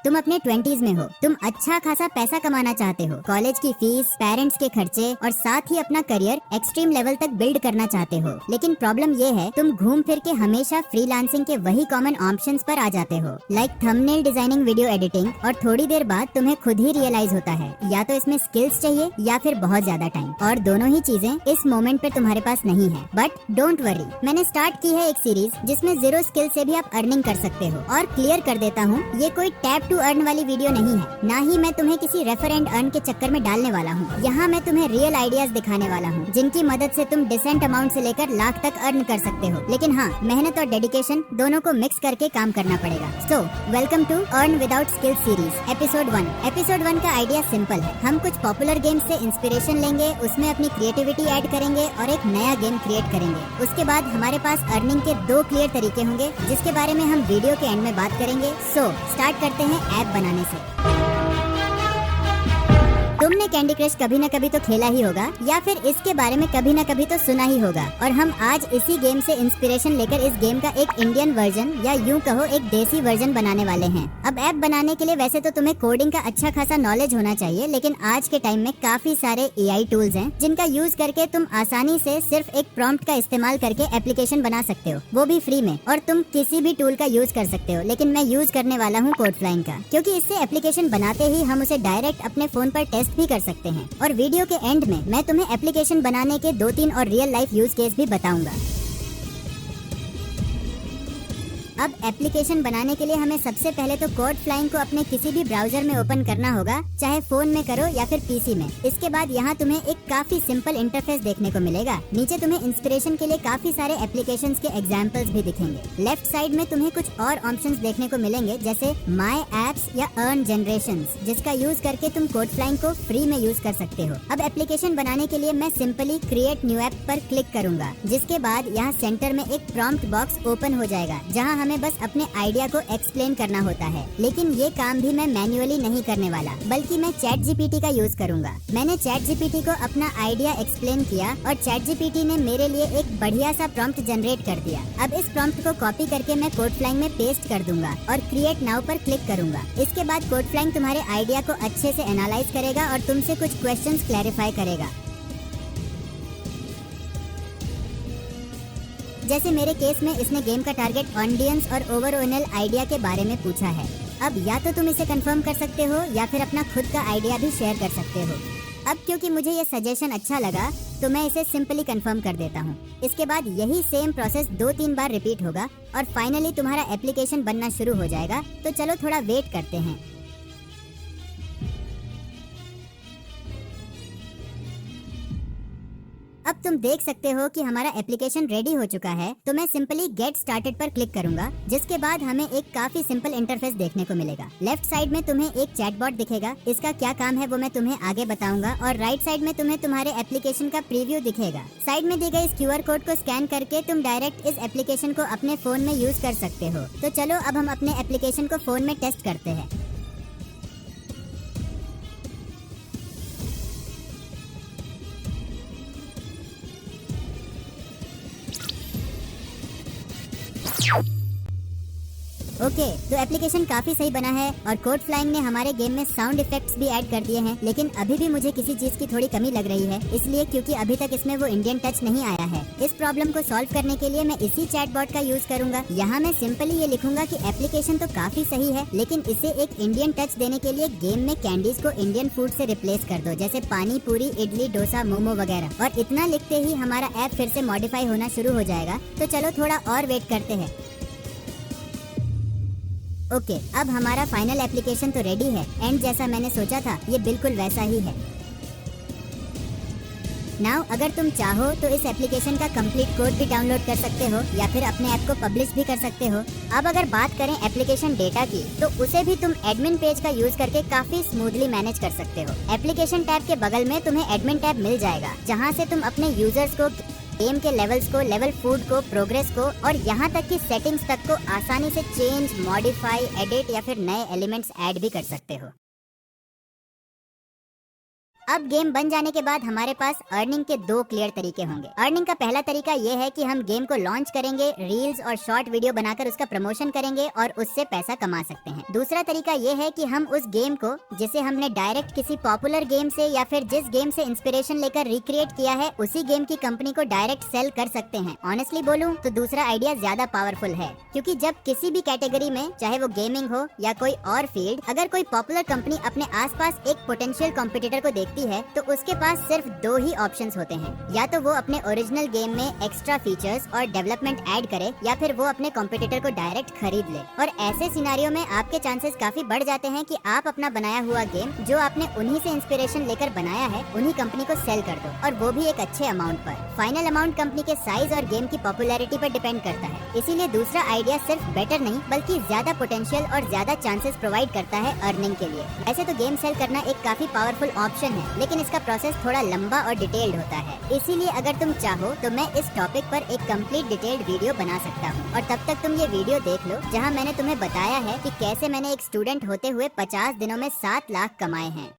तुम अपने 20s में हो, तुम अच्छा खासा पैसा कमाना चाहते हो, कॉलेज की फीस, पेरेंट्स के खर्चे और साथ ही अपना करियर एक्सट्रीम लेवल तक बिल्ड करना चाहते हो। लेकिन प्रॉब्लम ये है, तुम घूम फिर के हमेशा फ्रीलांसिंग के वही कॉमन ऑप्शंस पर आ जाते हो, like thumbnail designing, video editing, और थोड़ी देर बाद तुम्हें खुद ही रियलाइज होता है या तो इसमें स्किल्स चाहिए या फिर बहुत ज्यादा टाइम, और दोनों ही चीजें इस मोमेंट पे तुम्हारे पास नहीं है। बट डोंट वरी, मैंने स्टार्ट की है एक सीरीज जिसमें 0 स्किल से भी आप अर्निंग कर सकते हो। और क्लियर कर देता हूँ, ये कोई टैप टू अर्न वाली वीडियो नहीं है, ना ही मैं तुम्हें किसी रेफर एंड अर्न के चक्कर में डालने वाला हूँ। यहाँ मैं तुम्हें रियल आइडियाज दिखाने वाला हूँ जिनकी मदद से तुम डिसेंट अमाउंट से लेकर लाख तक अर्न कर सकते हो। लेकिन हाँ, मेहनत और डेडिकेशन दोनों को मिक्स करके काम करना पड़ेगा। So welcome to earn without skill series episode 1। Episode 1 का आइडिया सिंपल है, हम कुछ पॉपुलर गेम्स से इंस्पिरेशन लेंगे, उसमें अपनी क्रिएटिविटी ऐड करेंगे और एक नया गेम क्रिएट करेंगे। उसके बाद हमारे पास अर्निंग के 2 क्लियर तरीके होंगे जिसके बारे में हम वीडियो के एंड में बात करेंगे। सो स्टार्ट करते हैं ऐप बनाने से। तुमने कैंडी क्रश कभी न कभी तो खेला ही होगा या फिर इसके बारे में कभी न कभी तो सुना ही होगा, और हम आज इसी गेम से इंस्पिरेशन लेकर इस गेम का एक इंडियन वर्जन या यूं कहो एक देसी वर्जन बनाने वाले हैं। अब ऐप बनाने के लिए वैसे तो तुम्हें कोडिंग का अच्छा खासा नॉलेज होना चाहिए, लेकिन आज के टाइम में काफी सारे AI टूल्स हैं जिनका यूज करके तुम आसानी से सिर्फ एक प्रॉम्प्ट का इस्तेमाल करके एप्लीकेशन बना सकते हो, वो भी फ्री में। और तुम किसी भी टूल का यूज कर सकते हो, लेकिन मैं यूज करने वाला हूँ कोडफ्लाइंग का, क्योंकि इससे एप्लीकेशन बनाते ही हम उसे डायरेक्ट अपने फोन पर टेस्ट भी कर सकते हैं। और वीडियो के एंड में मैं तुम्हें एप्लीकेशन बनाने के 2-3 और रियल लाइफ यूज केस भी बताऊंगा। अब एप्लीकेशन बनाने के लिए हमें सबसे पहले तो कोडफ्लाइंग को अपने किसी भी ब्राउजर में ओपन करना होगा, चाहे फोन में करो या फिर पीसी में। इसके बाद यहाँ तुम्हें एक काफी सिंपल इंटरफेस देखने को मिलेगा। नीचे तुम्हें इंस्पिरेशन के लिए काफी सारे एप्लीकेशंस के एग्जांपल्स भी दिखेंगे। लेफ्ट साइड में तुम्हें कुछ और ऑप्शंस देखने को मिलेंगे, जैसे माई एप्स या अर्न जनरेशंस, जिसका यूज करके तुम कोडफ्लाइंग को फ्री में यूज कर सकते हो। अब एप्लीकेशन बनाने के लिए मैं सिंपली क्रिएट न्यू ऐप पर क्लिक करूंगा, जिसके बाद यहाँ सेंटर में एक प्रॉम्प्ट बॉक्स ओपन हो जाएगा जहाँ हमें बस अपने आइडिया को एक्सप्लेन करना होता है। लेकिन ये काम भी मैं मैन्युअली नहीं करने वाला, बल्कि मैं चैट जीपीटी का यूज करूंगा। मैंने चैट जीपीटी को अपना आइडिया एक्सप्लेन किया और चैट जीपीटी ने मेरे लिए एक बढ़िया सा प्रॉम्प्ट जनरेट कर दिया। अब इस प्रॉम्प्ट को कॉपी करके मैं कोडफ्लाइंग में पेस्ट कर दूंगा और क्रिएट नाउ पर क्लिक करूंगा। इसके बाद कोडफ्लाइंग तुम्हारे आइडिया को अच्छे से एनालाइज करेगा और तुमसे कुछ क्वेश्चंस क्लैरिफाई करेगा। जैसे मेरे केस में इसने गेम का टारगेट ऑडियंस और ओवरऑल आइडिया के बारे में पूछा है। अब या तो तुम इसे कंफर्म कर सकते हो या फिर अपना खुद का आइडिया भी शेयर कर सकते हो। अब क्योंकि मुझे ये सजेशन अच्छा लगा तो मैं इसे सिंपली कंफर्म कर देता हूँ। इसके बाद यही सेम प्रोसेस 2-3 बार रिपीट होगा और फाइनली तुम्हारा एप्लीकेशन बनना शुरू हो जाएगा। तो चलो थोड़ा वेट करते हैं। अब तुम देख सकते हो कि हमारा एप्लीकेशन रेडी हो चुका है। तो मैं सिंपली गेट स्टार्टेड पर क्लिक करूंगा, जिसके बाद हमें एक काफी सिंपल इंटरफेस देखने को मिलेगा। लेफ्ट साइड में तुम्हें एक चैटबॉट दिखेगा, इसका क्या काम है वो मैं तुम्हें आगे बताऊंगा। और राइट साइड में तुम्हें तुम्हारे एप्लीकेशन का प्रीव्यू दिखेगा। साइड में दी गई इस QR कोड को स्कैन करके तुम डायरेक्ट इस एप्लीकेशन को अपने फोन में यूज कर सकते हो। तो चलो अब हम अपने एप्लीकेशन को फोन में टेस्ट करते हैं। ओके, तो एप्लीकेशन काफी सही बना है और कोडफ्लाइंग ने हमारे गेम में साउंड इफेक्ट्स भी ऐड कर दिए हैं। लेकिन अभी भी मुझे किसी चीज की थोड़ी कमी लग रही है, इसलिए क्योंकि अभी तक इसमें वो इंडियन टच नहीं आया है। इस प्रॉब्लम को सॉल्व करने के लिए मैं इसी चैटबॉट का यूज करूंगा। यहाँ मैं सिंपली ये लिखूंगा कि एप्लीकेशन तो काफी सही है, लेकिन इसे एक इंडियन टच देने के लिए गेम में कैंडीज को इंडियन फूड से रिप्लेस कर दो, जैसे पानी पूरी, इडली, डोसा, मोमो वगैरह। और इतना लिखते ही हमारा ऐप फिर से मॉडिफाई होना शुरू हो जाएगा। तो चलो थोड़ा और वेट करते हैं। ओके, अब हमारा फाइनल एप्लीकेशन तो रेडी है। एंड जैसा मैंने सोचा था ये बिल्कुल वैसा ही है। नाउ अगर तुम चाहो तो इस एप्लीकेशन का कंप्लीट कोड भी डाउनलोड कर सकते हो या फिर अपने ऐप को पब्लिश भी कर सकते हो। अब अगर बात करें एप्लीकेशन डेटा की, तो उसे भी तुम एडमिन पेज का यूज करके काफी स्मूथली मैनेज कर सकते हो। एप्लीकेशन टैब के बगल में तुम्हें एडमिन टैब मिल जाएगा, जहाँ से तुम अपने यूजर्स को, गेम के लेवल्स को, लेवल फूड को, प्रोग्रेस को और यहाँ तक कि सेटिंग्स तक को आसानी से चेंज, मॉडिफाई, एडिट या फिर नए एलिमेंट्स ऐड भी कर सकते हो। अब गेम बन जाने के बाद हमारे पास अर्निंग के 2 क्लियर तरीके होंगे। अर्निंग का पहला तरीका ये है कि हम गेम को लॉन्च करेंगे, रील्स और शॉर्ट वीडियो बनाकर उसका प्रमोशन करेंगे और उससे पैसा कमा सकते हैं। दूसरा तरीका ये है कि हम उस गेम को, जिसे हमने डायरेक्ट किसी पॉपुलर गेम से या फिर जिस गेम से इंस्पिरेशन लेकर रिक्रिएट किया है, उसी गेम की कंपनी को डायरेक्ट सेल कर सकते हैं। ऑनेस्टली बोलूं तो दूसरा आइडिया ज्यादा पावरफुल है, क्योंकि जब किसी भी कैटेगरी में, चाहे वो गेमिंग हो या कोई और फील्ड, अगर कोई पॉपुलर कंपनी अपने आसपास एक पोटेंशियल कॉम्पिटिटर को देखती है तो उसके पास सिर्फ 2 ही ऑप्शंस होते हैं। या तो वो अपने ओरिजिनल गेम में एक्स्ट्रा फीचर्स और डेवलपमेंट ऐड करे, या फिर वो अपने कॉम्पिटिटर को डायरेक्ट खरीद ले। और ऐसे सिनेरियो में आपके चांसेस काफी बढ़ जाते हैं कि आप अपना बनाया हुआ गेम, जो आपने उन्हीं से इंस्पिरेशन लेकर बनाया है, उन्हीं कंपनी को सेल कर दो, और वो भी एक अच्छे अमाउंट पर। फाइनल अमाउंट कंपनी के साइज और गेम की पॉपुलैरिटी पर डिपेंड करता है। इसीलिए दूसरा आइडिया सिर्फ बेटर नहीं, बल्कि ज्यादा पोटेंशियल और ज्यादा चांसेस प्रोवाइड करता है अर्निंग के लिए। ऐसे तो गेम सेल करना एक काफी पावरफुल ऑप्शन है, लेकिन इसका प्रोसेस थोड़ा लंबा और डिटेल्ड होता है। इसीलिए अगर तुम चाहो तो मैं इस टॉपिक पर एक कंप्लीट डिटेल्ड वीडियो बना सकता हूँ, और तब तक तुम ये वीडियो देख लो जहाँ मैंने तुम्हें बताया है कि कैसे मैंने एक स्टूडेंट होते हुए 50 दिनों में 7 लाख कमाए हैं।